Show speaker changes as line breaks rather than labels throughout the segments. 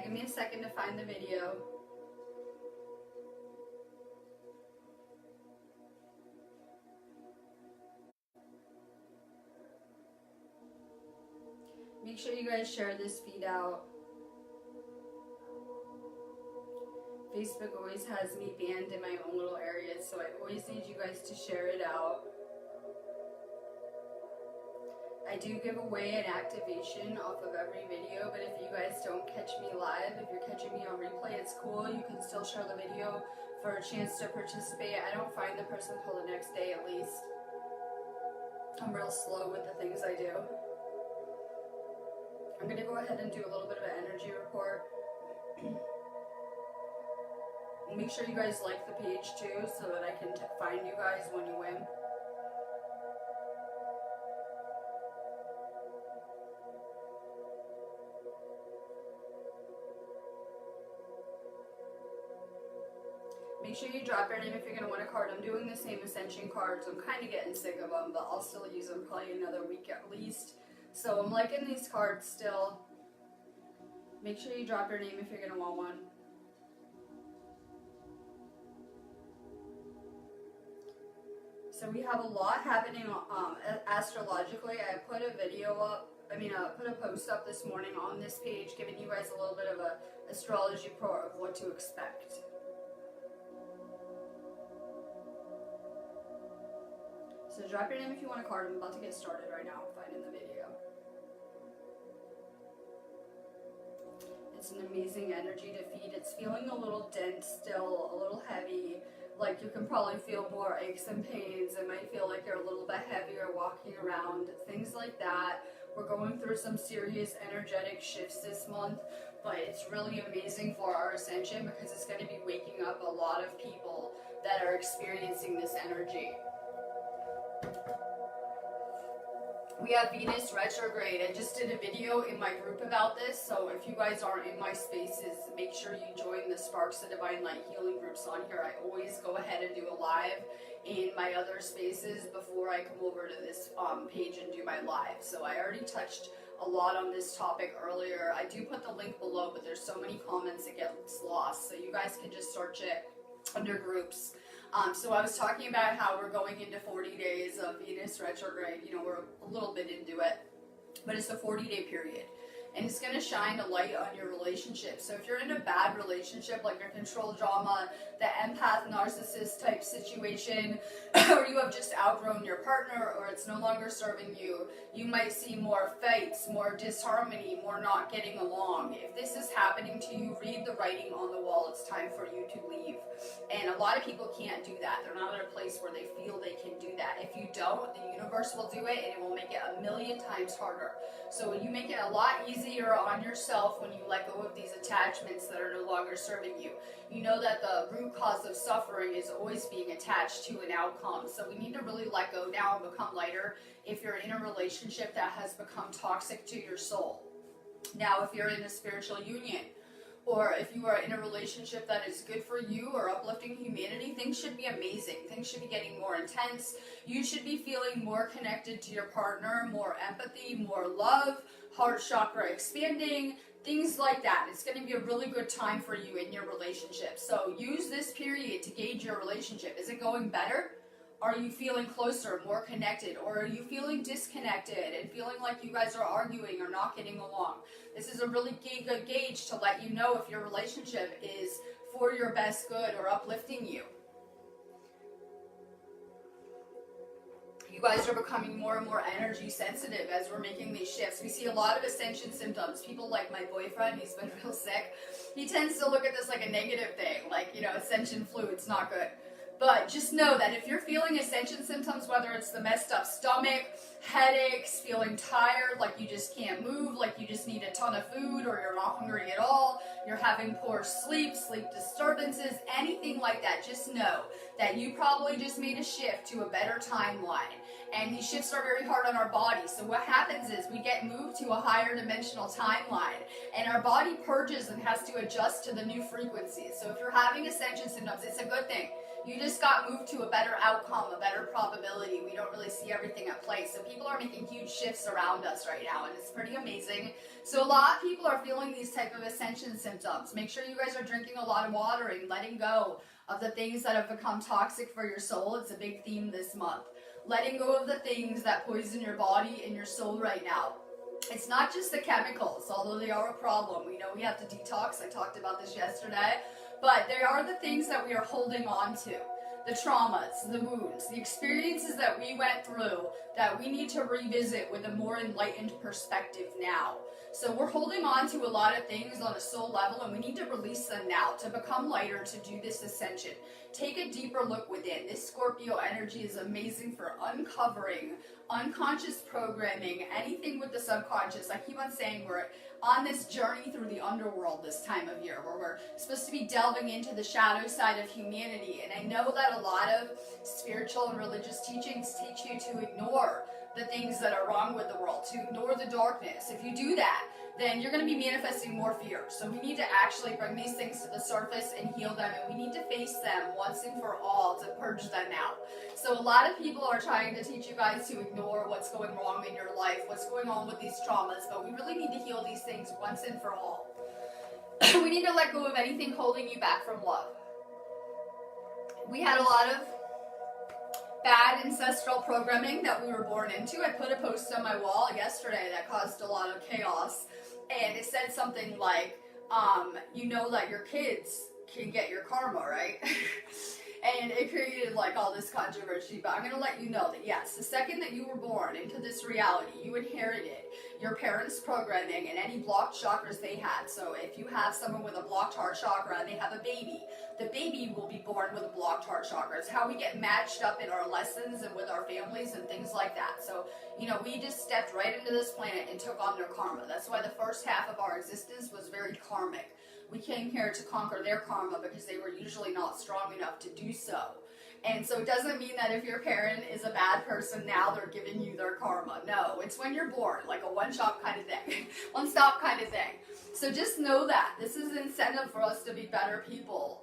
give me a second to find the video. Make sure you guys share this feed out. Facebook always has me banned in my own little areas, so I always need you guys to share it out. I do give away an activation off of every video, but if you guys don't catch me live, if you're catching me on replay, it's cool. You can still share the video for a chance to participate. I don't find the person until the next day at least. I'm real slow with the things I do. I'm going to go ahead and do a little bit of an energy report. Make sure you guys like the page too, so that I can find you guys when you win. Make sure you drop your name if you're going to win a card. I'm doing the same Ascension cards. I'm kind of getting sick of them, but I'll still use them probably another week at least. So I'm liking these cards still. Make sure you drop your name if you're going to want one. So we have a lot happening astrologically. I put a video up, put a post up this morning on this page giving you guys a little bit of a astrology report of what to expect. So drop your name if you want a card. I'm about to get started right now finding the video. It's an amazing energy to feed. It's feeling a little dense still, a little heavy. Like you can probably feel more aches and pains. It might feel like you're a little bit heavier walking around, things like that. We're going through some serious energetic shifts this month, but it's really amazing for our ascension because it's going to be waking up a lot of people that are experiencing this energy. We have Venus retrograde. I just did a video in my group about this, so if you guys aren't in my spaces, make sure you join the Sparks of Divine Light healing groups on here. I always go ahead and do a live in my other spaces before I come over to this page and do my live. So I already touched a lot on this topic earlier. I do put the link below, but there's so many comments it gets lost, so you guys can just search it under groups. So I was talking about how we're going into 40 days of Venus retrograde. You know, we're a little bit into it, but it's a 40-day period. And it's going to shine a light on your relationship. So if you're in a bad relationship, like a control drama, the empath narcissist type situation, or you have just outgrown your partner, or it's no longer serving you, you might see more fights, more disharmony, more not getting along. If this is happening to you, read the writing on the wall. It's time for you to leave. And a lot of people can't do that. They're not at a place where they feel they can do that. If you don't, the universe will do it, and it will make it a million times harder. So you make it a lot easier on yourself when you let go of these attachments that are no longer serving you. You know that the root cause of suffering is always being attached to an outcome. So we need to really let go now and become lighter if you're in a relationship that has become toxic to your soul. Now, if you're in a spiritual union, or if you are in a relationship that is good for you or uplifting humanity, things should be amazing. Things should be getting more intense. You should be feeling more connected to your partner, more empathy, more love, heart chakra expanding, things like that. It's going to be a really good time for you in your relationship. So use this period to gauge your relationship. Is it going better? Are you feeling closer, more connected, or are you feeling disconnected and feeling like you guys are arguing or not getting along? This is a really good gauge to let you know if your relationship is for your best good or uplifting you. You guys are becoming more and more energy sensitive as we're making these shifts. We see a lot of ascension symptoms. People like my boyfriend, he's been real sick. He tends to look at this like a negative thing, like, you know, ascension flu, it's not good. But just know that if you're feeling ascension symptoms, whether it's the messed up stomach, headaches, feeling tired, like you just can't move, like you just need a ton of food, or you're not hungry at all, you're having poor sleep, sleep disturbances, anything like that, just know that you probably just made a shift to a better timeline. And these shifts are very hard on our body. So what happens is we get moved to a higher dimensional timeline, and our body purges and has to adjust to the new frequencies. So if you're having ascension symptoms, it's a good thing. You just got moved to a better outcome, a better probability. We don't really see everything at play. So people are making huge shifts around us right now, and it's pretty amazing. So a lot of people are feeling these type of ascension symptoms. Make sure you guys are drinking a lot of water and letting go of the things that have become toxic for your soul. It's a big theme this month. Letting go of the things that poison your body and your soul right now. It's not just the chemicals, although they are a problem. We know we have to detox. I talked about this yesterday. But they are the things that we are holding on to. The traumas, the wounds, the experiences that we went through that we need to revisit with a more enlightened perspective now. So we're holding on to a lot of things on a soul level, and we need to release them now to become lighter, to do this ascension. Take a deeper look within. This Scorpio energy is amazing for uncovering unconscious programming, anything with the subconscious. I keep on saying we're on this journey through the underworld this time of year, where we're supposed to be delving into the shadow side of humanity. And I know that a lot of spiritual and religious teachings teach you to ignore the things that are wrong with the world, to ignore the darkness. If you do that, then you're going to be manifesting more fear. So we need to actually bring these things to the surface and heal them, and we need to face them once and for all to purge them out. So a lot of people are trying to teach you guys to ignore what's going wrong in your life, what's going on with these traumas, but we really need to heal these things once and for all. We need to let go of anything holding you back from love. We had a lot of bad ancestral programming that we were born into. I put a post on my wall yesterday that caused a lot of chaos, and it said something like, you know that your kids can get your karma, right? And it created like all this controversy, but I'm going to let you know that yes, the second that you were born into this reality, you inherited your parents' programming and any blocked chakras they had. So if you have someone with a blocked heart chakra and they have a baby, the baby will be born with a blocked heart chakra. It's how we get matched up in our lessons and with our families and things like that. So, you know, we just stepped right into this planet and took on their karma. That's why the first half of our existence was very karmic. We came here to conquer their karma because they were usually not strong enough to do so. And so it doesn't mean that if your parent is a bad person now they're giving you their karma. No, it's when you're born, like a one-shot kind of thing, one-stop kind of thing. So just know that. This is an incentive for us to be better people.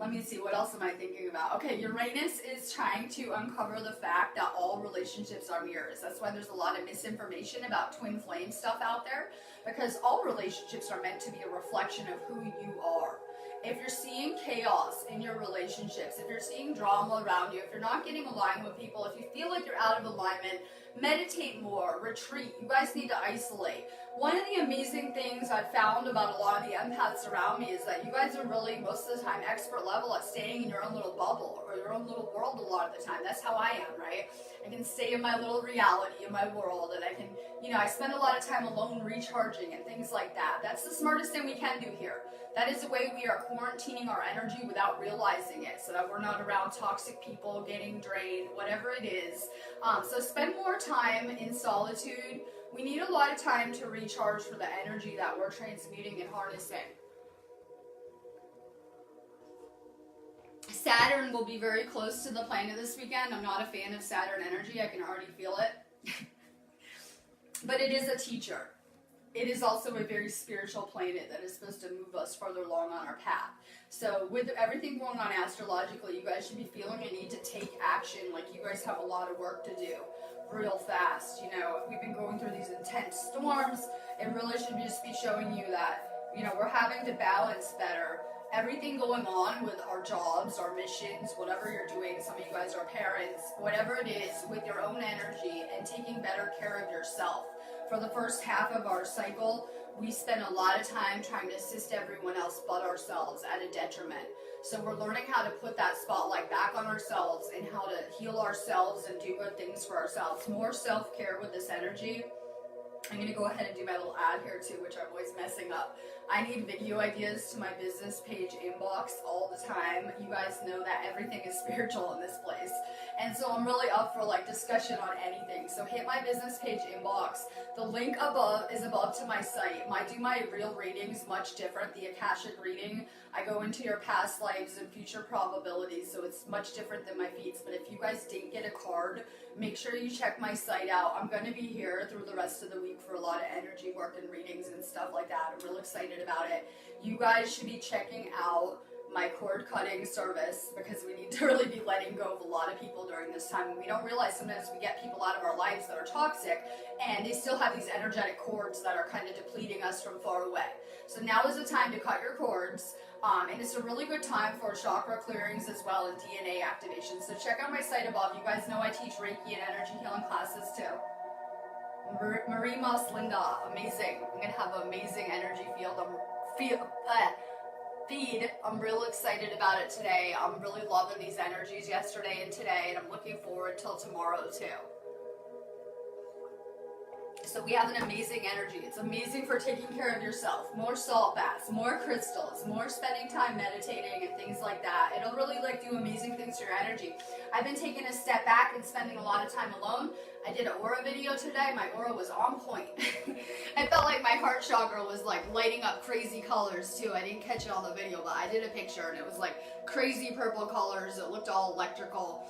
Let me see, what else am I thinking about? Okay, Uranus is trying to uncover the fact that all relationships are mirrors. That's why there's a lot of misinformation about twin flame stuff out there, because all relationships are meant to be a reflection of who you are. If you're seeing chaos in your relationships, if you're seeing drama around you, if you're not getting aligned with people, if you feel like you're out of alignment, meditate more, retreat. You guys need to isolate. One of the amazing things I've found about a lot of the empaths around me is that you guys are really, most of the time, expert level at staying in your own little bubble or your own little world a lot of the time. That's how I am, right? I can stay in my little reality, in my world, and I can, you know, I spend a lot of time alone recharging and things like that. That's the smartest thing we can do here. That is the way we are quarantining our energy without realizing it, so that we're not around toxic people, getting drained, whatever it is. So spend more time in solitude. We need a lot of time to recharge for the energy that we're transmuting and harnessing. Saturn will be very close to the planet this weekend. I'm not a fan of Saturn energy. I can already feel it. But it is a teacher. It is also a very spiritual planet that is supposed to move us further along on our path. So with everything going on astrologically, you guys should be feeling a need to take action, like you guys have a lot of work to do real fast. You know, we've been going through these intense storms. It really should just be showing you that, you know, we're having to balance better everything going on with our jobs, our missions, whatever you're doing. Some of you guys are parents, whatever it is, with your own energy and taking better care of yourself. For the first half of our cycle, we spend a lot of time trying to assist everyone else but ourselves at a detriment. So we're learning how to put that spotlight back on ourselves and how to heal ourselves and do good things for ourselves. More self-care with this energy. I'm going to go ahead and do my little ad here too, which I'm always messing up. I need video ideas to my business page inbox all the time. You guys know that everything is spiritual in this place. And so I'm really up for like discussion on anything. So hit my business page inbox. The link above is above to my site. I do my real readings much different. The Akashic reading, I go into your past lives and future probabilities. So it's much different than my feeds. But if you guys didn't get a card, make sure you check my site out. I'm going to be here through the rest of the week for a lot of energy work and readings and stuff like that. I'm real excited about it. You guys should be checking out my cord cutting service, because we need to really be letting go of a lot of people during this time. And we don't realize sometimes we get people out of our lives that are toxic and they still have these energetic cords that are kind of depleting us from far away. So now is the time to cut your cords. And it's a really good time for chakra clearings as well and DNA activation. So check out my site above. You guys know I teach Reiki and energy healing classes too. Marie Moss Linda, amazing. I'm gonna have an amazing energy feed. I'm real excited about it today. I'm really loving these energies yesterday and today, and I'm looking forward till tomorrow too. So we have an amazing energy. It's amazing for taking care of yourself. More salt baths, more crystals, more spending time meditating and things like that. It'll really do amazing things to your energy. I've been taking a step back and spending a lot of time alone. I did an aura video today. My aura was on point. I felt like my heart chakra was lighting up crazy colors too. I didn't catch it on the video, but I did a picture and it was crazy purple colors. It looked all electrical.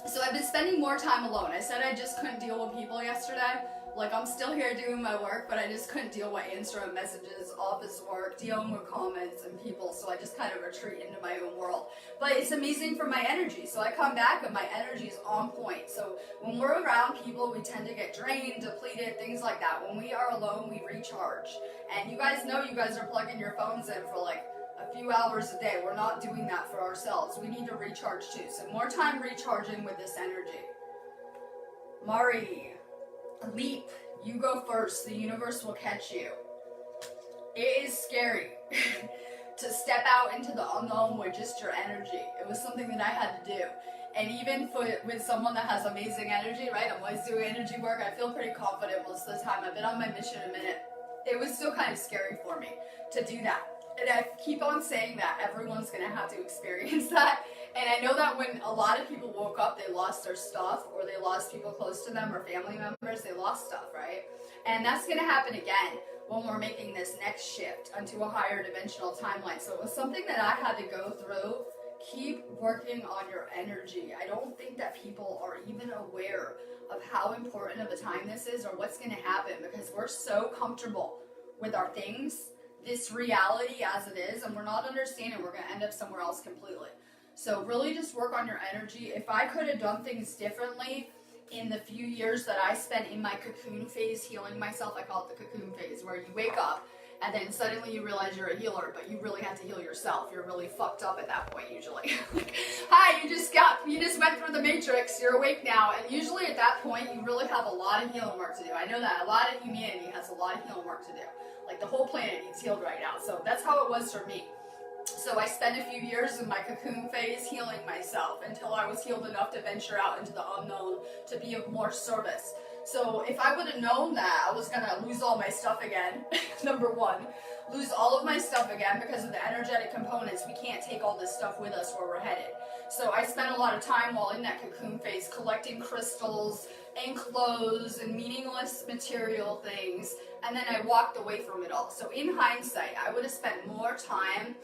So I've been spending more time alone. I said I just couldn't deal with people yesterday. I'm still here doing my work, but I just couldn't deal with answering messages, office work, dealing with comments and people, so I just kind of retreat into my own world. But it's amazing for my energy, so I come back and my energy is on point. So when we're around people, we tend to get drained, depleted, things like that. When we are alone, we recharge. And you guys know you guys are plugging your phones in for a few hours a day. We're not doing that for ourselves. We need to recharge too. So more time recharging with this energy. Mari. Leap, you go first. The universe will catch you. It is scary to step out into the unknown with just your energy. It was something that I had to do. And even with someone that has amazing energy, right? I'm always doing energy work. I feel pretty confident most of the time. I've been on my mission a minute. It was still kind of scary for me to do that. And I keep on saying that everyone's going to have to experience that. And I know that when a lot of people woke up, they lost their stuff, or they lost people close to them or family members, they lost stuff, right? And that's going to happen again when we're making this next shift onto a higher dimensional timeline. So it was something that I had to go through. Keep working on your energy. I don't think that people are even aware of how important of a time this is or what's going to happen, because we're so comfortable with our things, this reality as it is, and we're not understanding we're going to end up somewhere else completely. So really just work on your energy. If I could have done things differently in the few years that I spent in my cocoon phase healing myself, I call it the cocoon phase, where you wake up and then suddenly you realize you're a healer, but you really had to heal yourself. You're really fucked up at that point usually. Hi, you just went through the matrix, you're awake now, and usually at that point you really have a lot of healing work to do. I know that a lot of humanity has a lot of healing work to do. The whole planet needs healed right now. So that's how it was for me. So I spent a few years in my cocoon phase healing myself until I was healed enough to venture out into the unknown to be of more service. So if I would have known that I was going to lose all my stuff again, number one, lose all of my stuff again because of the energetic components, we can't take all this stuff with us where we're headed. So I spent a lot of time while in that cocoon phase collecting crystals and clothes and meaningless material things, and then I walked away from it all. So in hindsight, I would have spent more time,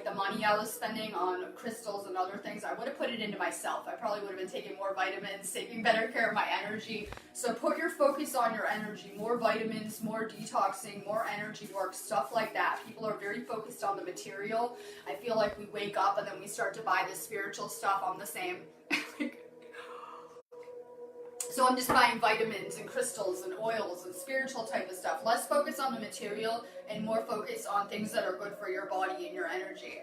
the money I was spending on crystals and other things, I would have put it into myself. I probably would have been taking more vitamins, taking better care of my energy. So put your focus on your energy, more vitamins, more detoxing, more energy work, stuff like that. People are very focused on the material. I feel like we wake up and then we start to buy the spiritual stuff. I'm the same. So I'm just buying vitamins and crystals and oils and spiritual type of stuff. Less focus on the material and more focus on things that are good for your body and your energy.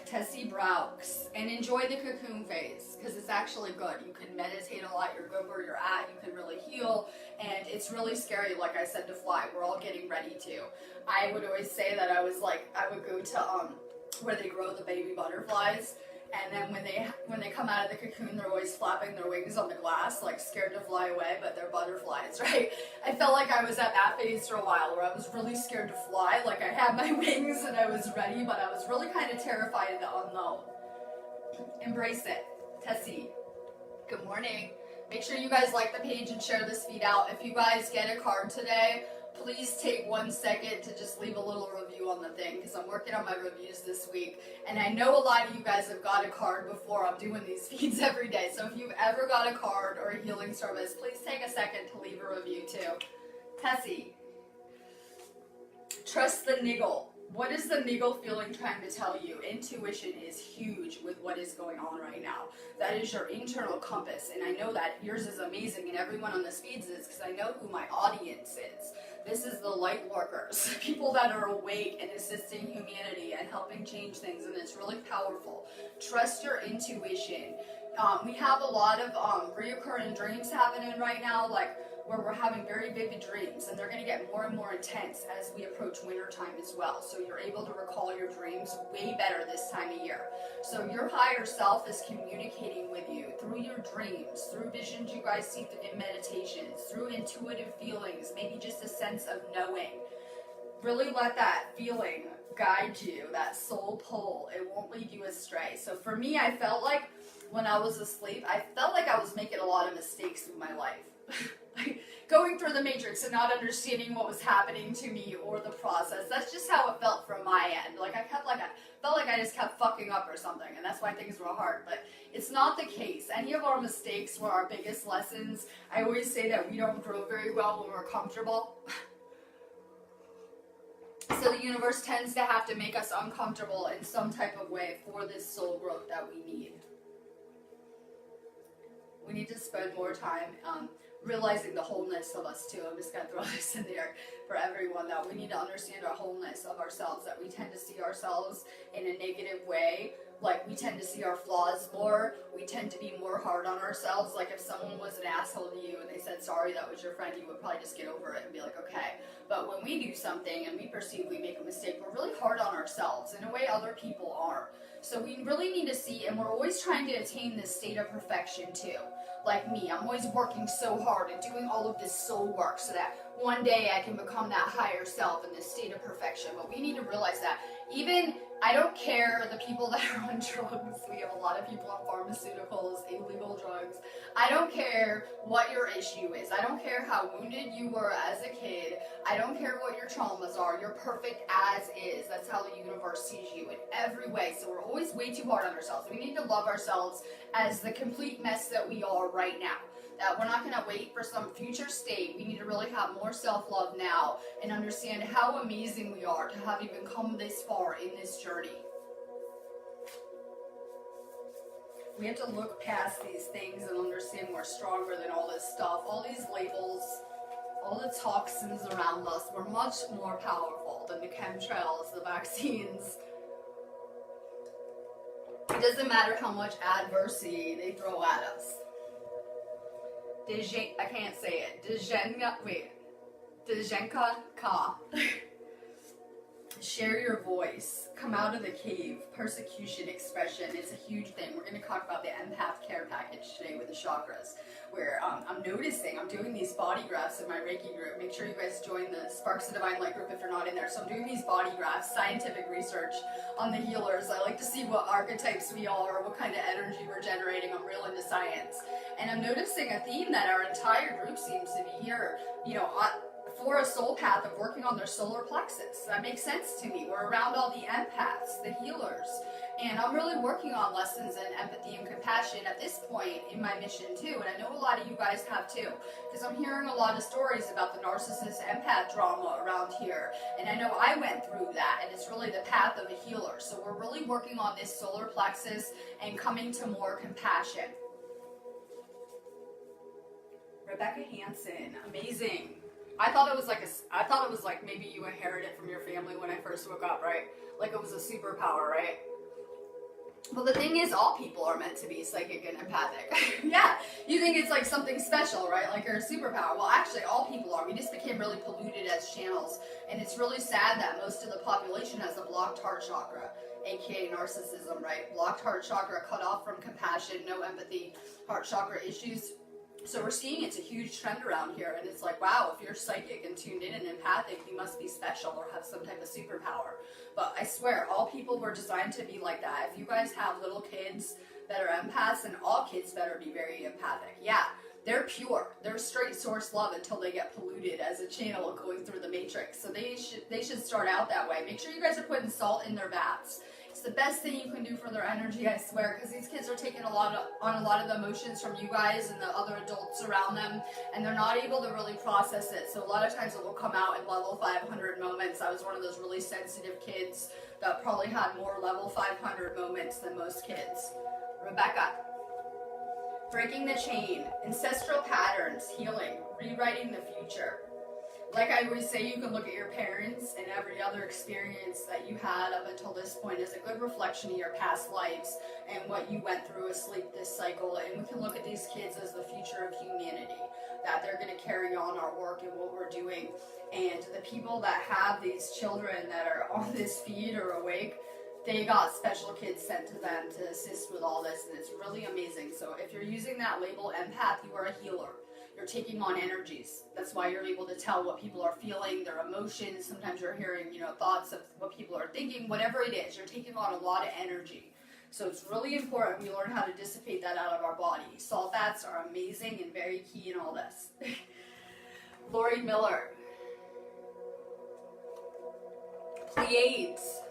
Tessie Braux. And enjoy the cocoon phase, because it's actually good. You can meditate a lot. You're good where you're at. You can really heal. And it's really scary, like I said, to fly. We're all getting ready to. I would always say that I would go to where they grow the baby butterflies. And then when they come out of the cocoon, they're always flapping their wings on the glass, scared to fly away, but they're butterflies, right? I felt like I was at that phase for a while where I was really scared to fly. I had my wings and I was ready, but I was really kind of terrified of the unknown. Embrace it. Tessie. Good morning. Make sure you guys like the page and share this feed out. If you guys get a card today, please take 1 second to just leave a little review on the thing, because I'm working on my reviews this week. And I know a lot of you guys have got a card before. I'm doing these feeds every day. So if you've ever got a card or a healing service, please take a second to leave a review too. Tessie. Trust the niggle. What is the niggle feeling trying to tell you? Intuition is huge with what is going on right now. That is your internal compass, and I know that yours is amazing, and everyone on this feeds is, because I know who my audience is. This is the light workers, people that are awake and assisting humanity and helping change things, and it's really powerful. Trust your intuition. We have a lot of reoccurring dreams happening right now, like where we're having very vivid dreams, and they're going to get more and more intense as we approach winter time as well. So you're able to recall your dreams way better this time of year. So your higher self is communicating with you through your dreams, through visions you guys see in meditations, through intuitive feelings, maybe just a sense of knowing. Really let that feeling guide you, that soul pull. It won't lead you astray. So for me, I felt like when I was asleep, I felt like I was making a lot of mistakes through my life. Going through the matrix and not understanding what was happening to me or the process. That's just how it felt from my end. I felt like I just kept fucking up or something, and that's why things were hard. But it's not the case. Any of our mistakes were our biggest lessons. I always say that we don't grow very well when we're comfortable. So the universe tends to have to make us uncomfortable in some type of way for this soul growth that we need. We need to spend more time realizing the wholeness of us too. I'm just going to throw this in there for everyone, that we need to understand our wholeness of ourselves, that we tend to see ourselves in a negative way. Like, we tend to see our flaws more. We tend to be more hard on ourselves. Like, if someone was an asshole to you and they said sorry, that was your friend, you would probably just get over it and be like, okay. But when we do something and we perceive we make a mistake, we're really hard on ourselves in a way other people aren't. So we really need to see, and we're always trying to attain this state of perfection too. Like me, I'm always working so hard and doing all of this soul work so that one day I can become that higher self in this state of perfection. But we need to realize that even, I don't care the people that are on drugs. We have a lot of people on pharmaceuticals, illegal drugs. I don't care what your issue is. I don't care how wounded you were as a kid. I don't care what your traumas are. You're perfect as is. That's how the universe sees you in every way. So we're always way too hard on ourselves. We need to love ourselves as the complete mess that we are right now. That we're not going to wait for some future state. We need to really have more self-love now and understand how amazing we are to have even come this far in this journey. We have to look past these things and understand we're stronger than all this stuff, all these labels, all the toxins around us. We're much more powerful than the chemtrails, the vaccines. It doesn't matter how much adversity they throw at us. I can't say it. Dejenka Ka. Share your voice. Come out of the cave. Persecution expression is a huge thing. We're going to talk about the empath care package today with the chakras, where I'm noticing, I'm doing these body graphs in my Reiki group. Make sure you guys join the Sparks of Divine Light group if you're not in there. So I'm doing these body graphs, scientific research on the healers. I like to see what archetypes we are, what kind of energy we're generating. I'm real into science. And I'm noticing a theme that our entire group seems to be here, for a soul path of working on their solar plexus. That makes sense to me. We're around all the empaths, the healers, and I'm really working on lessons in empathy and compassion at this point in my mission too, and I know a lot of you guys have too, because I'm hearing a lot of stories about the narcissist empath drama around here, and I know I went through that, and it's really the path of a healer. So we're really working on this solar plexus and coming to more compassion. Rebecca Hansen, amazing. I thought it was like maybe you inherited from your family when I first woke up, right? Like it was a superpower, right? Well, the thing is, all people are meant to be psychic and empathic. Yeah, you think it's like something special, right? Like you're a superpower. Well, actually, all people are. We just became really polluted as channels. And it's really sad that most of the population has a blocked heart chakra, aka narcissism, right? Blocked heart chakra, cut off from compassion, no empathy, heart chakra issues. So we're seeing it's a huge trend around here, and it's like, wow, if you're psychic and tuned in and empathic, you must be special or have some type of superpower. But I swear, all people were designed to be like that. If you guys have little kids that are empaths, and all kids better be very empathic. Yeah, they're pure. They're straight source love until they get polluted as a channel going through the matrix. So they should start out that way. Make sure you guys are putting salt in their baths. the best thing you can do for their energy, I swear, because these kids are taking on a lot of the emotions from you guys and the other adults around them, and they're not able to really process it. So a lot of times it will come out in level 500 moments. I was one of those really sensitive kids that probably had more level 500 moments than most kids. Rebecca. Breaking the chain, ancestral patterns, healing, rewriting the future. Like I always say, you can look at your parents and every other experience that you had up until this point as a good reflection of your past lives and what you went through asleep this cycle. And we can look at these kids as the future of humanity, that they're going to carry on our work and what we're doing. And the people that have these children that are on this feed or awake, they got special kids sent to them to assist with all this, and it's really amazing. So if you're using that label empath, you are a healer. You're taking on energies. That's why you're able to tell what people are feeling, their emotions. Sometimes you're hearing, thoughts of what people are thinking. Whatever it is, you're taking on a lot of energy. So it's really important we learn how to dissipate that out of our body. Salt baths are amazing and very key in all this. Lori Miller. Pleiades.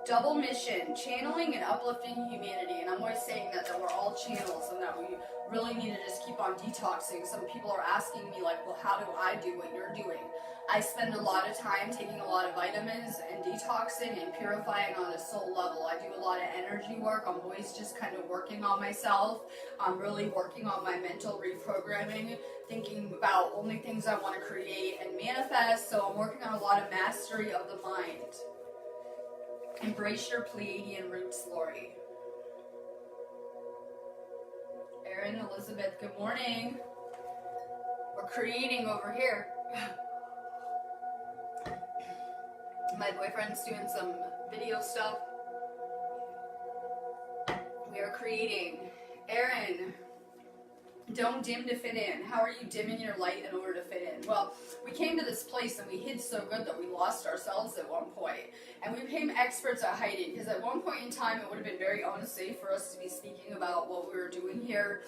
Double mission, channeling and uplifting humanity. And I'm always saying that we're all channels and that we really need to just keep on detoxing. Some people are asking me like, well, how do I do what you're doing? I spend a lot of time taking a lot of vitamins and detoxing and purifying on a soul level. I do a lot of energy work. I'm always just kind of working on myself. I'm really working on my mental reprogramming, thinking about only things I want to create and manifest. So I'm working on a lot of mastery of the mind. Embrace your Pleiadian roots, Lori. Erin, Elizabeth, good morning. We're creating over here. My boyfriend's doing some video stuff. We are creating. Erin, don't dim to fit in. How are you dimming your light in order to fit in? Well, we came to this place and we hid so good that we lost ourselves at one point. And we became experts at hiding, because at one point in time it would have been very unsafe for us to be speaking about what we were doing here,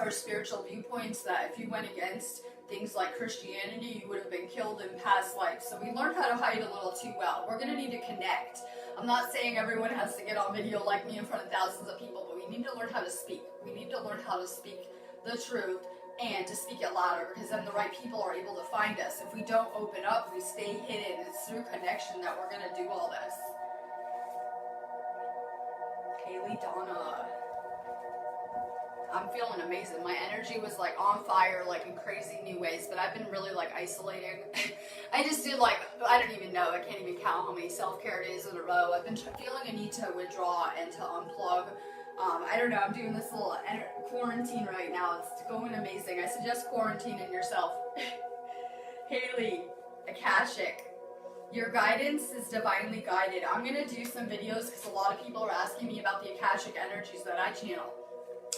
our spiritual viewpoints, that if you went against things like Christianity, you would have been killed in past lives. So we learned how to hide a little too well. We're going to need to connect. I'm not saying everyone has to get on video like me in front of thousands of people, but we need to learn how to speak. We need to learn how to speak the truth and to speak it louder, because then the right people are able to find us. If we don't open up, we stay hidden. It's through connection that we're going to do all this. Kaylee Donna. I'm feeling amazing. My energy was like on fire, like in crazy new ways, but I've been really like isolating. I just did like, I don't even know, I can't even count how many self-care days in a row. I've been feeling a need to withdraw and to unplug. I don't know, I'm doing this little quarantine right now. It's going amazing. I suggest quarantining yourself. Haley, Akashic. Your guidance is divinely guided. I'm going to do some videos because a lot of people are asking me about the Akashic energies that I channel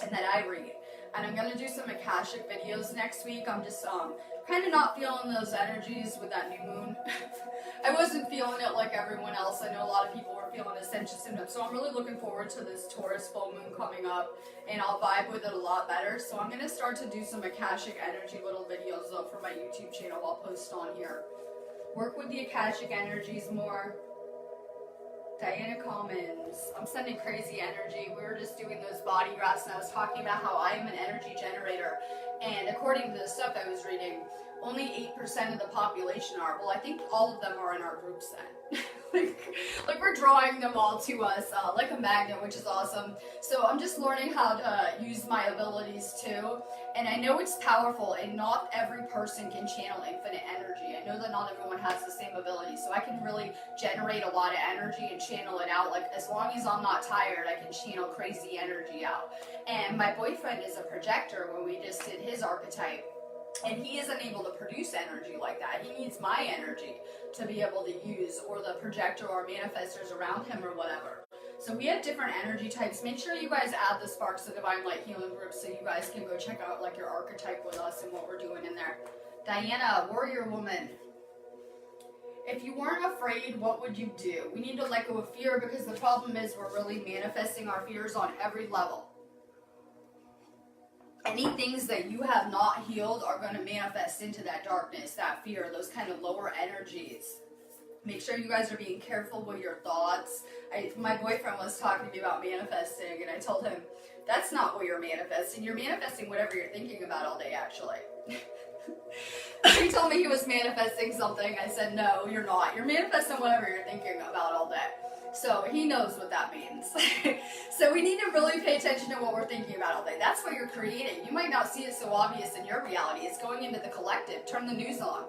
and that I read. And I'm going to do some Akashic videos next week. I'm just kind of not feeling those energies with that new moon. I wasn't feeling it like everyone else. I know a lot of people were feeling Ascension Symptoms. So I'm really looking forward to this Taurus full moon coming up, and I'll vibe with it a lot better. So I'm going to start to do some Akashic energy little videos though for my YouTube channel I'll post on here. Work with the Akashic energies more. Diana Commons, I'm sending crazy energy. We were just doing those body graphs and I was talking about how I am an energy generator. And according to the stuff I was reading, only 8% of the population are. Well, I think all of them are in our group set. like we're drawing them all to us like a magnet, which is awesome. So I'm just learning how to use my abilities too. And I know it's powerful, and not every person can channel infinite energy. I know that not everyone has the same ability, so I can really generate a lot of energy and channel it out. Like, as long as I'm not tired, I can channel crazy energy out. And my boyfriend is a projector when we just did his archetype. And he isn't able to produce energy like that. He needs my energy to be able to use, or the projector or manifestors around him or whatever. So we have different energy types. Make sure you guys add the Sparks of Divine Light Healing group so you guys can go check out like your archetype with us and what we're doing in there. Diana, Warrior Woman. If you weren't afraid, what would you do? We need to let go of fear, because the problem is we're really manifesting our fears on every level. Any things that you have not healed are going to manifest into that darkness, that fear, those kind of lower energies. Make sure you guys are being careful with your thoughts. My boyfriend was talking to me about manifesting, and I told him, that's not what you're manifesting. You're manifesting whatever you're thinking about all day, actually. He told me he was manifesting something. I said, no, you're not. You're manifesting whatever you're thinking about all day. So he knows what that means. So we need to really pay attention to what we're thinking about all day. That's what you're creating. You might not see it so obvious in your reality. It's going into the collective. Turn the news on.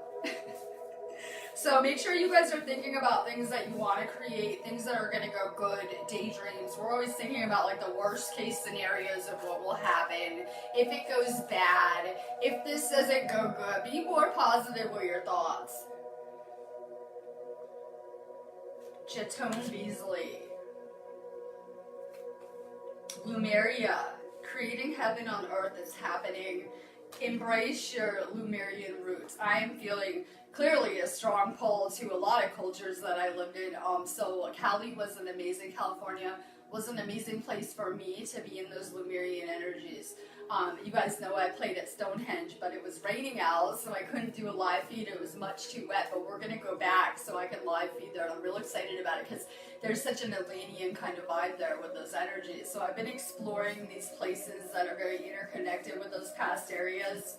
So make sure you guys are thinking about things that you want to create, things that are going to go good, daydreams. We're always thinking about like the worst case scenarios of what will happen, if it goes bad, if this doesn't go good. Be more positive with your thoughts. Jetone Beasley. Lumeria. Creating heaven on earth is happening. Embrace your Lemurian roots. I am feeling clearly a strong pull to a lot of cultures that I lived in. So Cali was an amazing, California was an amazing place for me to be in those Lemurian energies. You guys know I played at Stonehenge, but it was raining out, so I couldn't do a live feed. It was much too wet, but we're going to go back so I can live feed there. And I'm real excited about it because there's such an Atlantean kind of vibe there with those energies. So I've been exploring these places that are very interconnected with those past areas.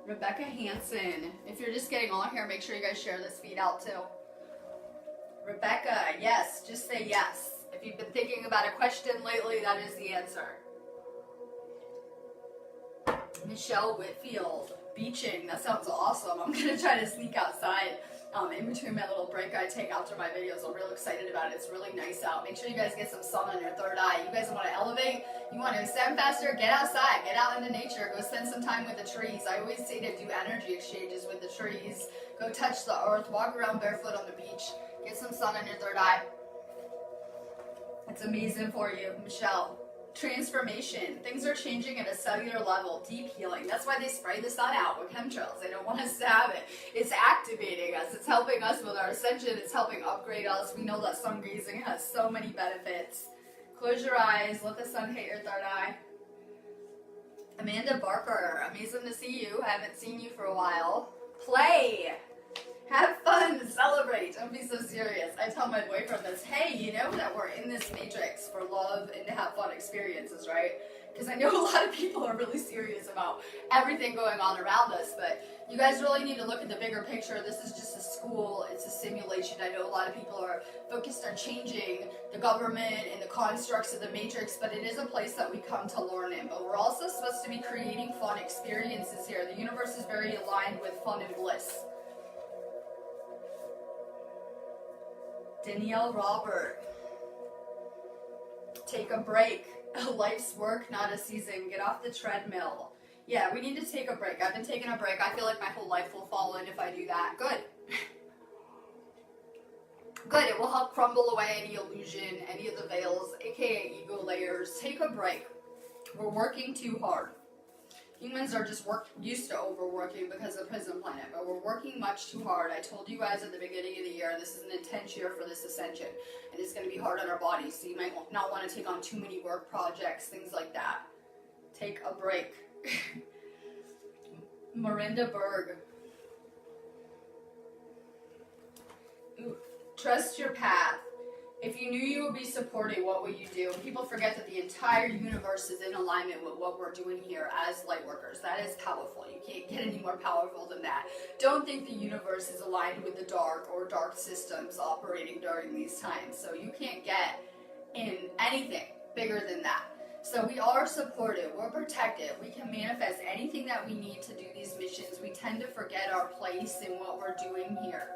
Rebecca Hansen, if you're just getting on here, make sure you guys share this feed out too. Rebecca, yes, just say yes. If you've been thinking about a question lately, that is the answer. Michelle Whitfield, beaching, that sounds awesome. I'm going to try to sneak outside in between my little break I take after my videos. I'm real excited about it. It's really nice out. Make sure you guys get some sun on your third eye. You guys want to elevate? You want to ascend faster? Get outside. Get out into nature. Go spend some time with the trees. I always say to do energy exchanges with the trees. Go touch the earth. Walk around barefoot on the beach. Get some sun on your third eye. It's amazing for you, Michelle. Transformation. Things are changing at a cellular level. Deep healing. That's why they spray the sun out with chemtrails. They don't want us to have it. It's activating us. It's helping us with our ascension. It's helping upgrade us. We know that sun gazing has so many benefits. Close your eyes. Let the sun hit your third eye. Amanda Barker. Amazing to see you. I haven't seen you for a while. Play. Have fun, celebrate, don't be so serious. I tell my boyfriend this, hey, you know that we're in this matrix for love and to have fun experiences, right? Because I know a lot of people are really serious about everything going on around us, but you guys really need to look at the bigger picture. This is just a school, it's a simulation. I know a lot of people are focused on changing the government and the constructs of the matrix, but it is a place that we come to learn in. But we're also supposed to be creating fun experiences here. The universe is very aligned with fun and bliss. Danielle Robert. Take a break. Life's work, not a season. Get off the treadmill. Yeah, we need to take a break. I've been taking a break. I feel like my whole life will fall in if I do that. Good. Good. It will help crumble away any illusion, any of the veils, aka ego layers. Take a break. We're working too hard. Humans are just used to overworking because of Prison Planet, but we're working much too hard. I told you guys at the beginning of the year, this is an intense year for this ascension, and it's going to be hard on our bodies, so you might not want to take on too many work projects, things like that. Take a break. Miranda Berg. Ooh. Trust your path. If you knew you would be supported, what would you do? People forget that the entire universe is in alignment with what we're doing here as light workers. That is powerful. You can't get any more powerful than that. Don't think the universe is aligned with the dark or dark systems operating during these times. So you can't get in anything bigger than that. So we are supported. We're protected. We can manifest anything that we need to do these missions. We tend to forget our place in what we're doing here.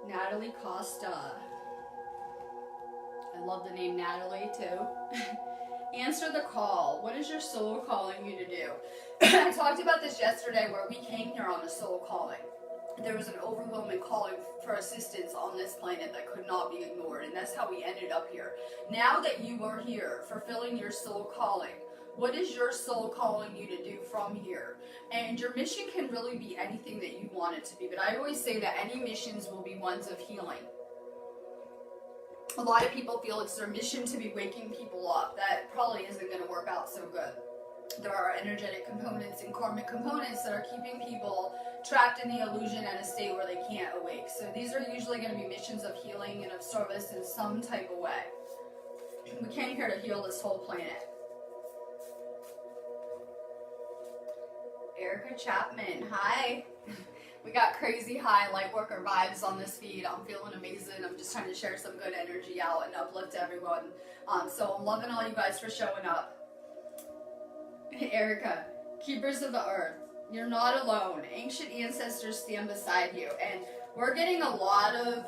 Natalie Costa. I love the name Natalie too. Answer the call. What is your soul calling you to do? I talked about this yesterday where we came here on a soul calling. There was an overwhelming calling for assistance on this planet that could not be ignored, and that's how we ended up here. Now that you are here, fulfilling your soul calling, what is your soul calling you to do from here? And your mission can really be anything that you want it to be, but I always say that any missions will be ones of healing. A lot of people feel it's their mission to be waking people up. That probably isn't going to work out so good. There are energetic components and karmic components that are keeping people trapped in the illusion and a state where they can't awake. So these are usually going to be missions of healing and of service in some type of way. We came here to heal this whole planet. Erica Chapman, hi. We got crazy high light worker vibes on this feed. I'm feeling amazing. I'm just trying to share some good energy out and uplift everyone. So I'm loving all you guys for showing up. Erica, keepers of the earth, you're not alone. Ancient ancestors stand beside you. And we're getting a lot of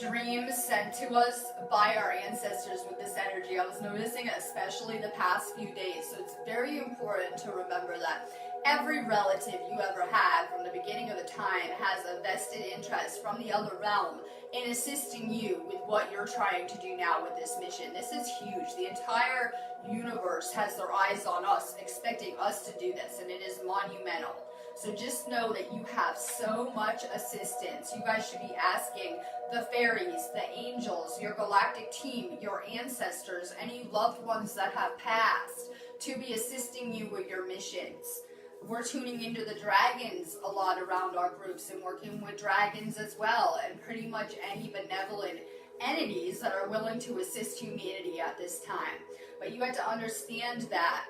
dreams sent to us by our ancestors with this energy. I was noticing it especially the past few days. So it's very important to remember that every relative you ever had from the beginning of the time has a vested interest from the other realm in assisting you with what you're trying to do now with this mission. This is huge. The entire universe has their eyes on us, expecting us to do this, and it is monumental. So just know that you have so much assistance. You guys should be asking the fairies, the angels, your galactic team, your ancestors, any loved ones that have passed to be assisting you with your missions. We're tuning into the dragons a lot around our groups and working with dragons as well, and pretty much any benevolent entities that are willing to assist humanity at this time. But you have to understand that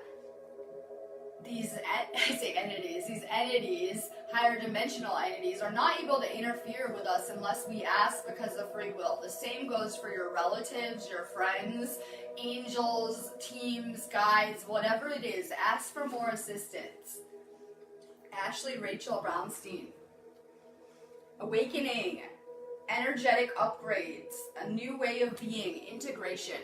these entities, higher dimensional entities, are not able to interfere with us unless we ask because of free will. The same goes for your relatives, your friends, angels, teams, guides, whatever it is. Ask for more assistance. Ashley Rachel Brownstein. Awakening, energetic upgrades, a new way of being, integration.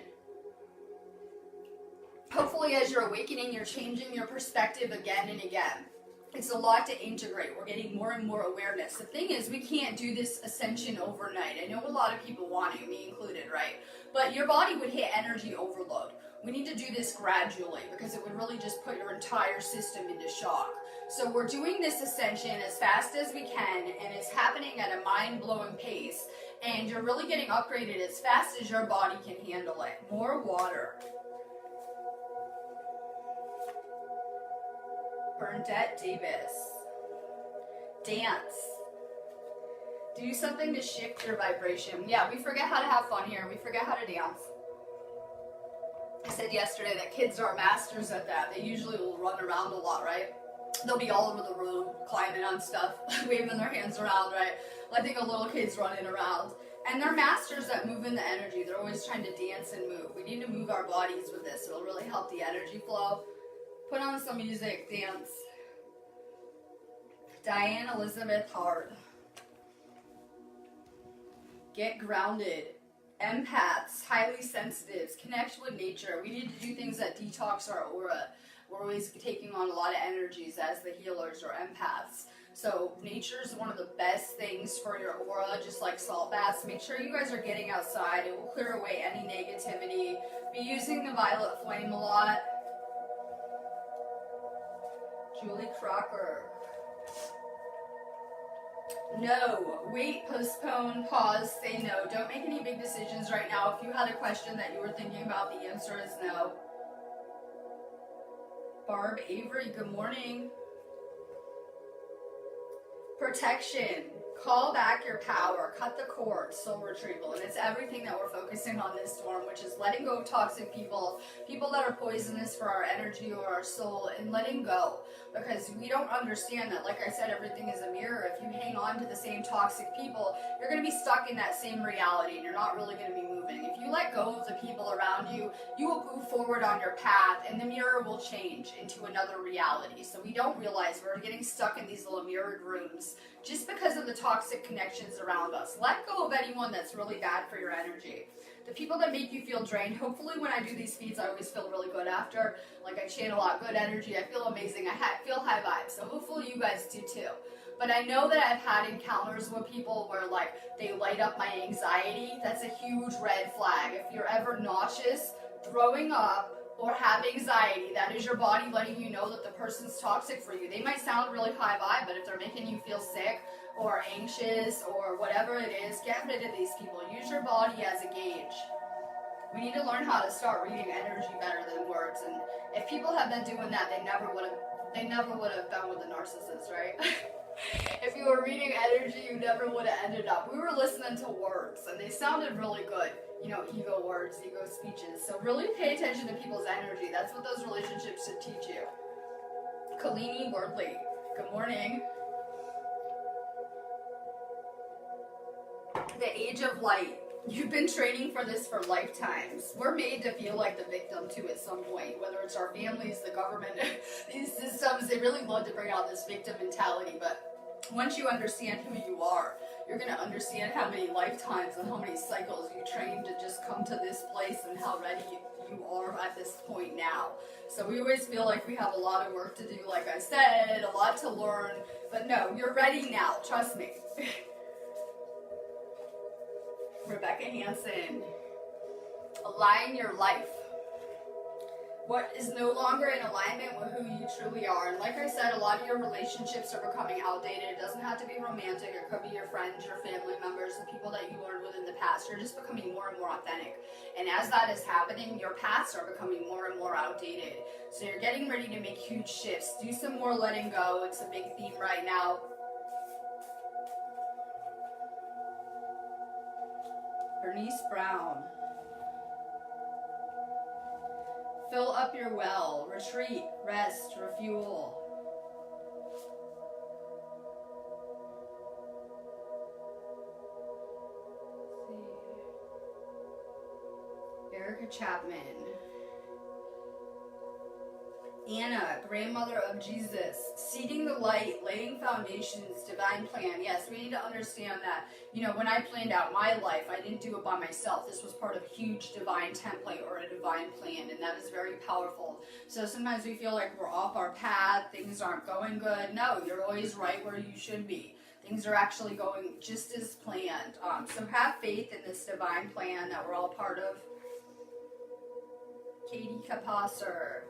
Hopefully as you're awakening, you're changing your perspective again and again. It's a lot to integrate. We're getting more and more awareness. The thing is, we can't do this ascension overnight. I know a lot of people want it, me included, right? But your body would hit energy overload. We need to do this gradually because it would really just put your entire system into shock. So we're doing this ascension as fast as we can, and it's happening at a mind-blowing pace. And you're really getting upgraded as fast as your body can handle it. More water. Bernadette Davis. Dance. Do something to shift your vibration. Yeah, we forget how to have fun here. We forget how to dance. I said yesterday that kids are masters at that. They usually will run around a lot, right? They'll be all over the room, climbing on stuff, waving their hands around, right? I think of little kids running around. And they're masters at moving the energy. They're always trying to dance and move. We need to move our bodies with this. It'll really help the energy flow. Put on some music, dance. Diane Elizabeth Hard. Get grounded. Empaths, highly sensitives, connect with nature. We need to do things that detox our aura. We're always taking on a lot of energies as the healers or empaths. So nature is one of the best things for your aura, just like salt baths. Make sure you guys are getting outside. It will clear away any negativity. Be using the violet flame a lot. Julie Crocker. No. Wait, postpone, pause, say no. Don't make any big decisions right now. If you had a question that you were thinking about, the answer is no. Barb Avery, good morning. Protection. Call back your power. Cut the cord. Soul retrieval. And it's everything that we're focusing on this storm, which is letting go of toxic people, people that are poisonous for our energy or our soul, and letting go. Because we don't understand that, like I said, everything is a mirror. If you hang on to the same toxic people, you're going to be stuck in that same reality, and you're not really going to be moving. If you let go of the people around you, you will move forward on your path, and the mirror will change into another reality. So we don't realize we're getting stuck in these little mirrored rooms just because of the toxic connections around us. Let go of anyone that's really bad for your energy. The people that make you feel drained, hopefully when I do these feeds, I always feel really good after. Like I channel out good energy, I feel amazing, I feel high vibes. So hopefully you guys do too. But I know that I've had encounters with people where like they light up my anxiety. That's a huge red flag. If you're ever nauseous, throwing up, or have anxiety, that is your body letting you know that the person's toxic for you. They might sound really high vibe, but if they're making you feel sick or anxious or whatever it is, get rid of these people. Use your body as a gauge. We need to learn how to start reading energy better than words. And if people have been doing that, they never would have been with the narcissist, right? If you were reading energy, you never would have ended up. We were listening to words, and they sounded really good. You know, ego words, ego speeches. So really pay attention to people's energy. That's what those relationships should teach you. Kalini Wordley, good morning. The age of light. You've been training for this for lifetimes. We're made to feel like the victim too at some point, whether it's our families, the government, these systems, they really love to bring out this victim mentality. But once you understand who you are, you're going to understand how many lifetimes and how many cycles you trained to just come to this place and how ready you are at this point now. So we always feel like we have a lot of work to do, like I said, a lot to learn. But no, you're ready now. Trust me. Rebecca Hansen, align your life. What is no longer in alignment with who you truly are. And like I said, a lot of your relationships are becoming outdated. It doesn't have to be romantic. It could be your friends, your family members, the people that you learned with in the past. You're just becoming more and more authentic. And as that is happening, your paths are becoming more and more outdated. So you're getting ready to make huge shifts. Do some more letting go. It's a big theme right now. Bernice Brown. Fill up your well. Retreat, rest, refuel. Erica Chapman. Anna, grandmother of Jesus, seeding the light, laying foundations, divine plan. Yes, we need to understand that, you know, when I planned out my life, I didn't do it by myself. This was part of a huge divine template or a divine plan, and that is very powerful. So sometimes we feel like we're off our path, things aren't going good. No, you're always right where you should be. Things are actually going just as planned. So have faith in this divine plan that we're all part of. Katie Kapasser.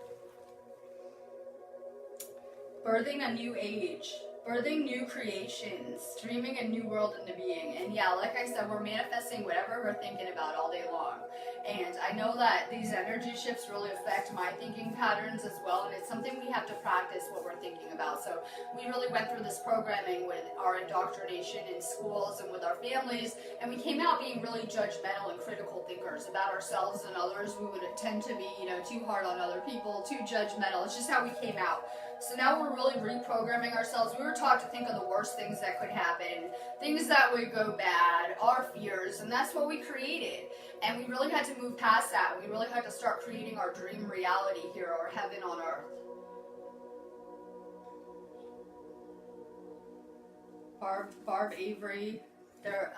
Birthing a new age, birthing new creations, dreaming a new world into being. And yeah, like I said, we're manifesting whatever we're thinking about all day long. And I know that these energy shifts really affect my thinking patterns as well, and it's something we have to practice what we're thinking about. So we really went through this programming with our indoctrination in schools and with our families, and we came out being really judgmental and critical thinkers about ourselves and others. We would tend to be, you know, too hard on other people, too judgmental. It's just how we came out. So now we're really reprogramming ourselves. We were taught to think of the worst things that could happen, things that would go bad, our fears, and that's what we created. And we really had to move past that. We really had to start creating our dream reality here, or heaven on earth. Barb Avery.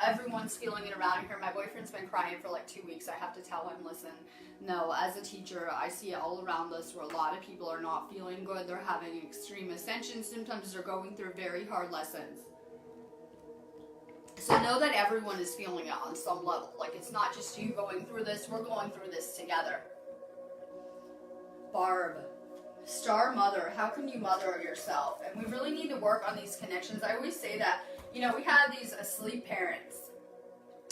Everyone's feeling it around here. My boyfriend's been crying for like 2 weeks. I have to tell him, listen, no, as a teacher, I see it all around us where a lot of people are not feeling good. They're having extreme ascension symptoms. They're going through very hard lessons. So know that everyone is feeling it on some level. Like, it's not just you going through this. We're going through this together. Barb. Star mother. How can you mother yourself? And we really need to work on these connections. I always say that, you know, we have these asleep parents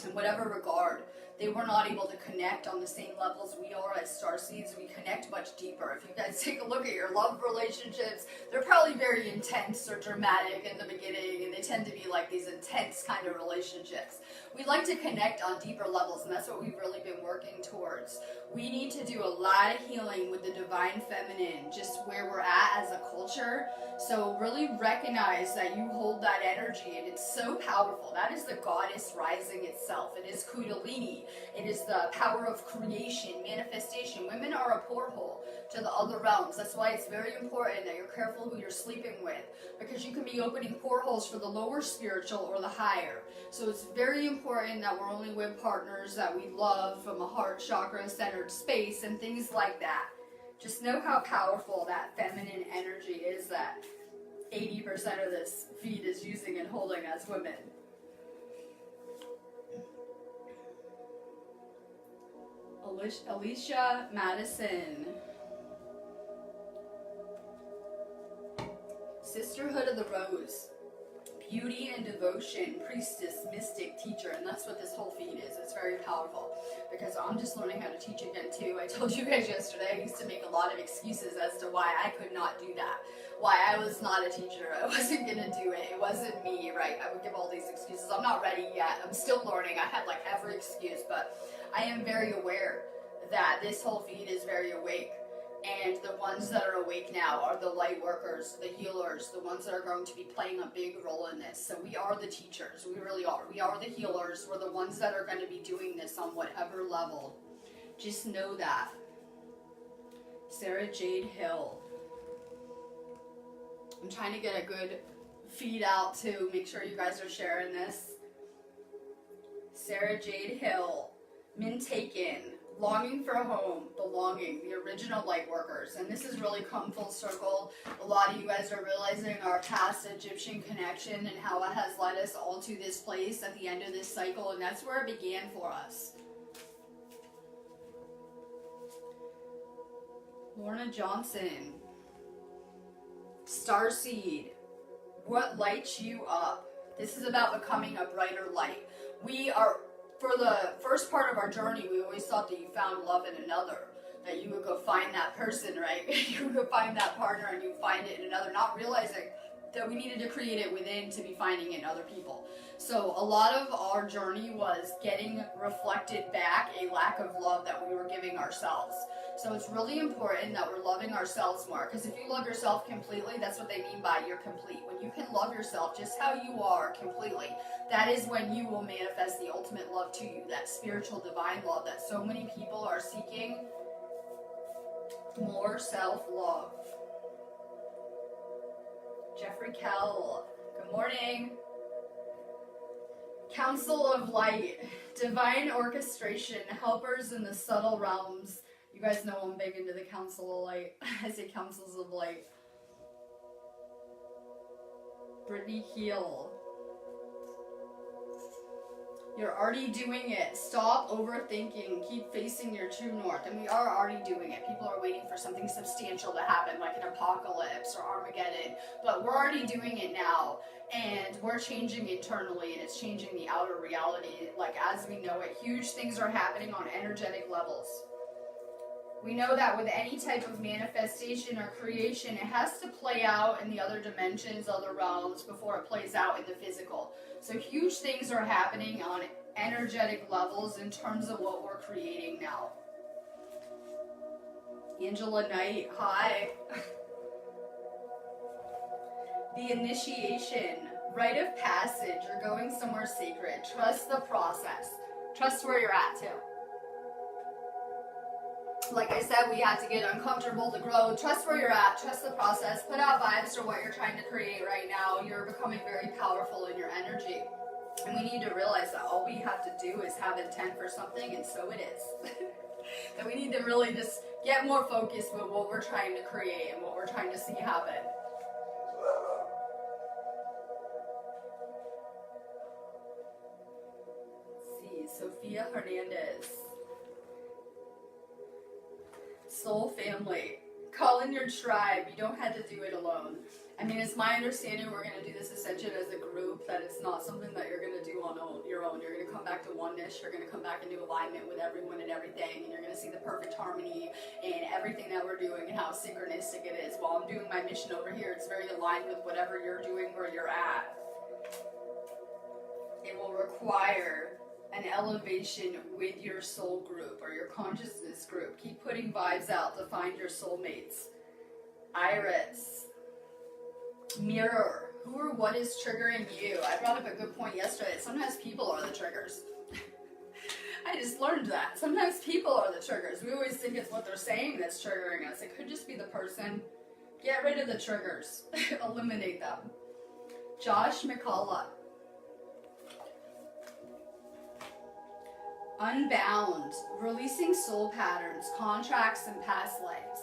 in whatever regard. They were not able to connect on the same levels we are as starseeds. We connect much deeper. If you guys take a look at your love relationships, they're probably very intense or dramatic in the beginning, and they tend to be like these intense kind of relationships. We like to connect on deeper levels, and that's what we've really been working towards. We need to do a lot of healing with the divine feminine, just where we're at as a culture. So really recognize that you hold that energy, and it's so powerful. That is the goddess rising itself. It is Kundalini. It is the power of creation, manifestation. Women are a porthole to the other realms. That's why it's very important that you're careful who you're sleeping with, because you can be opening portholes for the lower spiritual or the higher. So it's very important that we're only with partners that we love from a heart chakra centered space and things like that. Just know how powerful that feminine energy is that 80% of this feed is using and holding as women. Alicia Madison. Sisterhood of the Rose. beauty and devotion, priestess, mystic, teacher, and that's what this whole feed is. It's very powerful because I'm just learning how to teach again too. I told you guys yesterday I used to make a lot of excuses as to why I could not do that, why I was not a teacher, I wasn't gonna do it, it wasn't me, right? I would give all these excuses. I'm not ready yet, I'm still learning. I had like every excuse, but I am very aware that this whole feed is very awake. And the ones that are awake now are the light workers, the healers, the ones that are going to be playing a big role in this. So we are the teachers, we really are. We are the healers, we're the ones that are going to be doing this on whatever level. Just know that. Sarah Jade Hill. I'm trying to get a good feed out to make sure you guys are sharing this. Sarah Jade Hill. Min Taken. Longing for a home, belonging, the original light workers. And this has really come full circle. A lot of you guys are realizing our past Egyptian connection and how it has led us all to this place at the end of this cycle, and that's where it began for us. Lorna Johnson. Starseed. What lights you up? This is about becoming a brighter light. For the first part of our journey, we always thought that you found love in another, that you would go find that person, right? You would go find that partner and you find it in another, not realizing that we needed to create it within to be finding it in other people. So a lot of our journey was getting reflected back a lack of love that we were giving ourselves. So it's really important that we're loving ourselves more, because if you love yourself completely, that's what they mean by you're complete. When you can love yourself just how you are completely, that is when you will manifest the ultimate love to you, that spiritual divine love that so many people are seeking. More self-love. Jeffrey Kell, good morning. Council of Light, divine orchestration, helpers in the subtle realms. You guys know I'm big into the Council of Light. I say Councils of Light. Brittany Heel. You're already doing it. Stop overthinking. Keep facing your true north. And we are already doing it. People are waiting for something substantial to happen, like an apocalypse or Armageddon. But we're already doing it now. And we're changing internally, and it's changing the outer reality. Like, as we know it, huge things are happening on energetic levels. We know that with any type of manifestation or creation, it has to play out in the other dimensions, other realms, before it plays out in the physical. So huge things are happening on energetic levels in terms of what we're creating now. Angela Knight, hi. The initiation, rite of passage, you're going somewhere sacred. Trust the process. Trust where you're at, too. Like I said, we have to get uncomfortable to grow. Trust where you're at. Trust the process. Put out vibes for what you're trying to create right now. You're becoming very powerful in your energy. And we need to realize that all we have to do is have intent for something, and so it is. That we need to really just get more focused with what we're trying to create and what we're trying to see happen. Let's see, Sophia Hernandez. Soul family, call in your tribe. You don't have to do it alone. I mean, it's my understanding we're going to do this ascension as a group, that it's not something that you're going to do on your own. You're going to come back to oneness. You're going to come back into alignment with everyone and everything, and you're going to see the perfect harmony in everything that we're doing and how synchronistic it is. While I'm doing my mission over here, it's very aligned with whatever you're doing where you're at. It will require an elevation with your soul group or your consciousness group. Keep putting vibes out to find your soulmates. Iris. Mirror. Who or what is triggering you? I brought up a good point yesterday. Sometimes people are the triggers. I just learned that. Sometimes people are the triggers. We always think it's what they're saying that's triggering us. It could just be the person. Get rid of the triggers. Eliminate them. Josh McCullough. Unbound, releasing soul patterns, contracts, and past lives.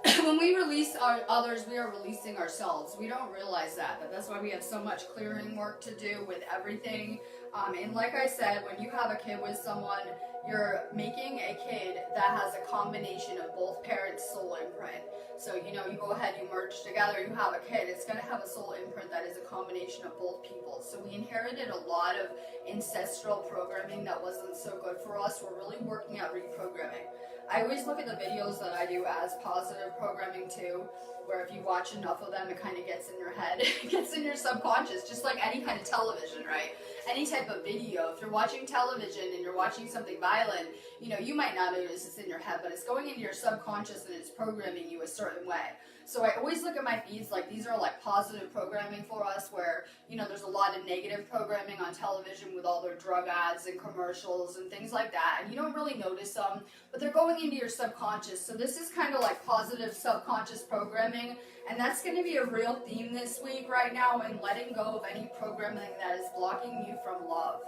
when we release others, we are releasing ourselves. We don't realize that, but that's why we have so much clearing work to do with everything. And like I said, when you have a kid with someone, you're making a kid that has a combination of both parents' soul imprint. So, you know, you go ahead, you merge together, you have a kid, it's going to have a soul imprint that is a combination of both people. So we inherited a lot of ancestral programming that wasn't so good for us. We're really working at reprogramming. I always look at the videos that I do as positive programming too, where if you watch enough of them, it kind of gets in your head, it gets in your subconscious, just like any kind of television, right? Any type of video. If you're watching television and you're watching something violent, you know, you might not notice it's in your head, but it's going into your subconscious and it's programming you a certain way. So I always look at my feeds like these are like positive programming for us, where, you know, there's a lot of negative programming on television with all their drug ads and commercials and things like that, and you don't really notice them, but they're going into your subconscious. So this is kind of like positive subconscious programming, and that's going to be a real theme this week right now, and letting go of any programming that is blocking you from love.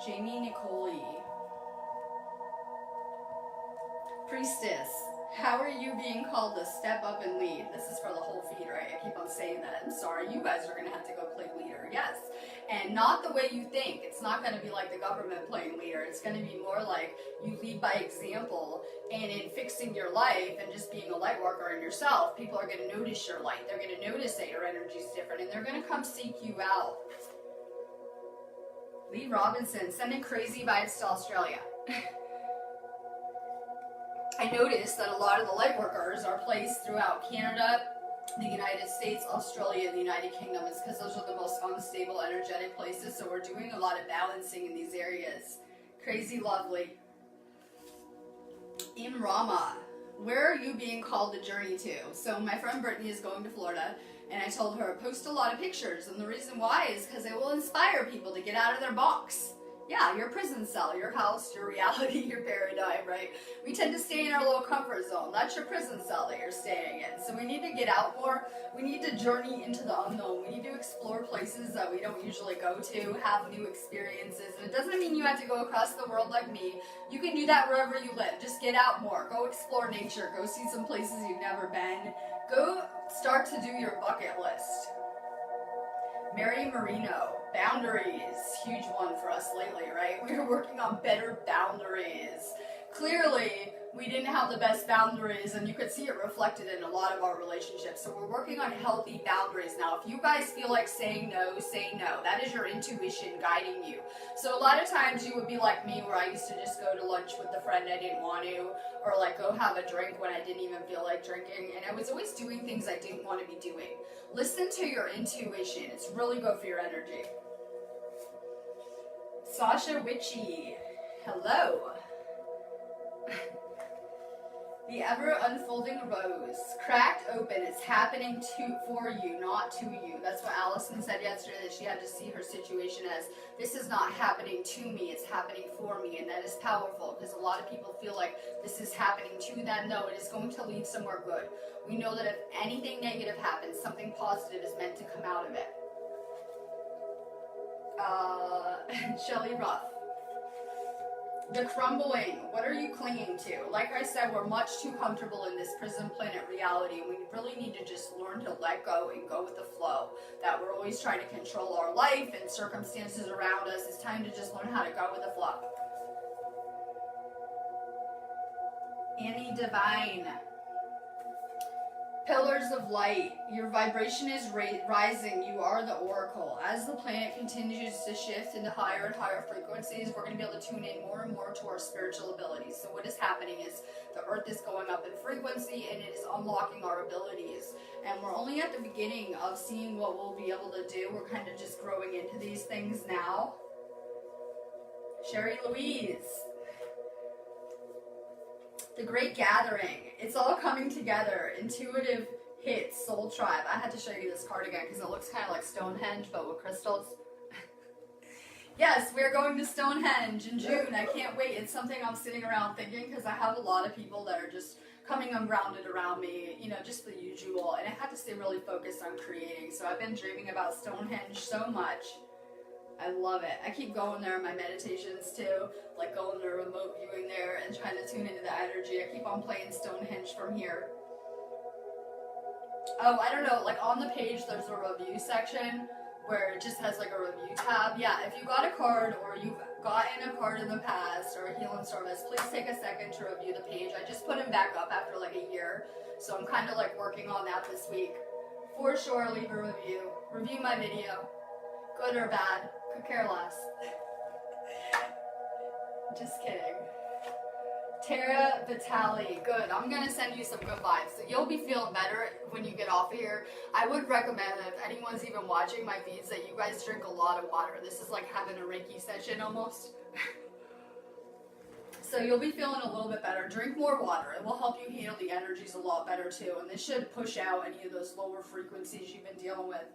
Jamie Nicoli. Priestess, how are you being called to step up and lead? This is for the whole feed, right? I keep on saying that. I'm sorry, you guys are going to have to go play leader, yes. And not the way you think. It's not going to be like the government playing leader. It's going to be more like you lead by example, and in fixing your life and just being a light worker in yourself, people are going to notice your light. They're going to notice that your energy is different, and they're going to come seek you out. Lee Robinson, sending crazy vibes to Australia. I noticed that a lot of the light workers are placed throughout Canada, the United States, Australia, and the United Kingdom. It's because those are the most unstable energetic places, so we're doing a lot of balancing in these areas. Crazy lovely. In Rama, where are you being called to journey to? So my friend Brittany is going to Florida, and I told her, post a lot of pictures, and the reason why is because it will inspire people to get out of their box. Yeah, your prison cell, your house, your reality, your paradigm, right? We tend to stay in our little comfort zone. That's your prison cell that you're staying in. So we need to get out more. We need to journey into the unknown. We need to explore places that we don't usually go to, have new experiences. And it doesn't mean you have to go across the world like me. You can do that wherever you live. Just get out more. Go explore nature. Go see some places you've never been. Go start to do your bucket list. Mary Marino, boundaries, huge one for us lately, right? We were working on better boundaries. Clearly, we didn't have the best boundaries, and you could see it reflected in a lot of our relationships. So we're working on healthy boundaries now. If you guys feel like saying no, say no. That is your intuition guiding you. So a lot of times you would be like me, where I used to just go to lunch with the friend I didn't want to, or like go have a drink when I didn't even feel like drinking, and I was always doing things I didn't want to be doing. Listen to your intuition. It's really good for your energy. Sasha Witchy, hello. The ever-unfolding rose, cracked open, it's happening for you, not to you. That's what Allison said yesterday, that she had to see her situation as, this is not happening to me, it's happening for me, and that is powerful, because a lot of people feel like this is happening to them. No, it is going to lead somewhere good. We know that if anything negative happens, something positive is meant to come out of it. Shelly Ruff. The crumbling, what are you clinging to? Like I said, we're much too comfortable in this prison planet reality, and we really need to just learn to let go and go with the flow. That we're always trying to control our life and circumstances around us. It's time to just learn how to go with the flow. Annie Divine. Pillars of light, your vibration is rising, you are the oracle. As the planet continues to shift into higher and higher frequencies, we're going to be able to tune in more and more to our spiritual abilities. So what is happening is the earth is going up in frequency, and it is unlocking our abilities. And we're only at the beginning of seeing what we'll be able to do. We're kind of just growing into these things now. Sherry Louise. The Great Gathering. It's all coming together. Intuitive hits, Soul Tribe. I had to show you this card again because it looks kind of like Stonehenge, but with crystals. Yes, we're going to Stonehenge in June. I can't wait. It's something I'm sitting around thinking, because I have a lot of people that are just coming ungrounded around me, you know, just the usual. And I had to stay really focused on creating. So I've been dreaming about Stonehenge so much. I love it. I keep going there in my meditations too, like going to remote viewing there and trying to tune into the energy. I keep on playing Stonehenge from here. Oh, I don't know, like on the page there's a review section where it just has like a review tab. Yeah, if you got a card or you've gotten a card in the past or a healing service, please take a second to review the page. I just put them back up after like a year, so I'm kind of like working on that this week. For sure, leave a review. Review my video. Good or bad, could care less. Just kidding. Tara Vitali, good. I'm gonna send you some good vibes. So you'll be feeling better when you get off of here. I would recommend, if anyone's even watching my feeds, that you guys drink a lot of water. This is like having a Reiki session almost. So you'll be feeling a little bit better. Drink more water. It will help you handle the energies a lot better too. And this should push out any of those lower frequencies you've been dealing with.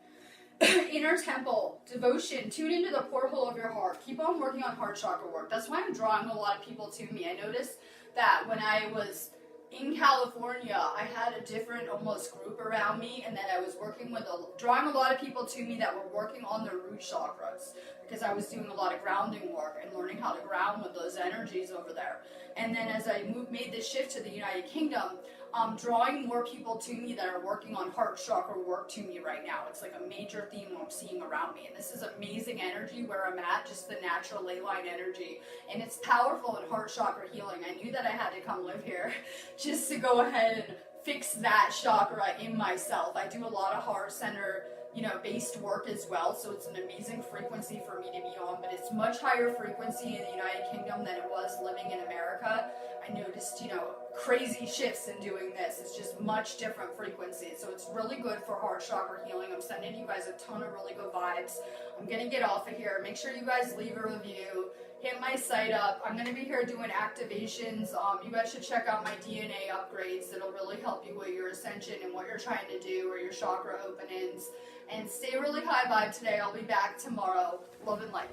Inner temple, devotion, tune into the porthole of your heart. Keep on working on heart chakra work. That's why I'm drawing a lot of people to me. I noticed that when I was in California, I had a different almost group around me, and then I was working with, drawing a lot of people to me that were working on their root chakras, because I was doing a lot of grounding work and learning how to ground with those energies over there. And then as I made this shift to the United Kingdom, I'm drawing more people to me that are working on heart chakra work to me right now. It's like a major theme I'm seeing around me. And this is amazing energy where I'm at, just the natural ley line energy. And it's powerful in heart chakra healing. I knew that I had to come live here just to go ahead and fix that chakra in myself. I do a lot of heart center, based work as well, so it's an amazing frequency for me to be on, but it's much higher frequency in the United Kingdom than it was living in America. I noticed, crazy shifts in doing this. It's just much different frequencies, so it's really good for heart chakra healing. I'm sending you guys a ton of really good vibes. I'm gonna get off of here. Make sure you guys leave a review. Hit my site up. I'm going to be here doing activations. You guys should check out my DNA upgrades. It'll really help you with your ascension and what you're trying to do, or your chakra openings. And stay really high vibe today. I'll be back tomorrow. Love and light.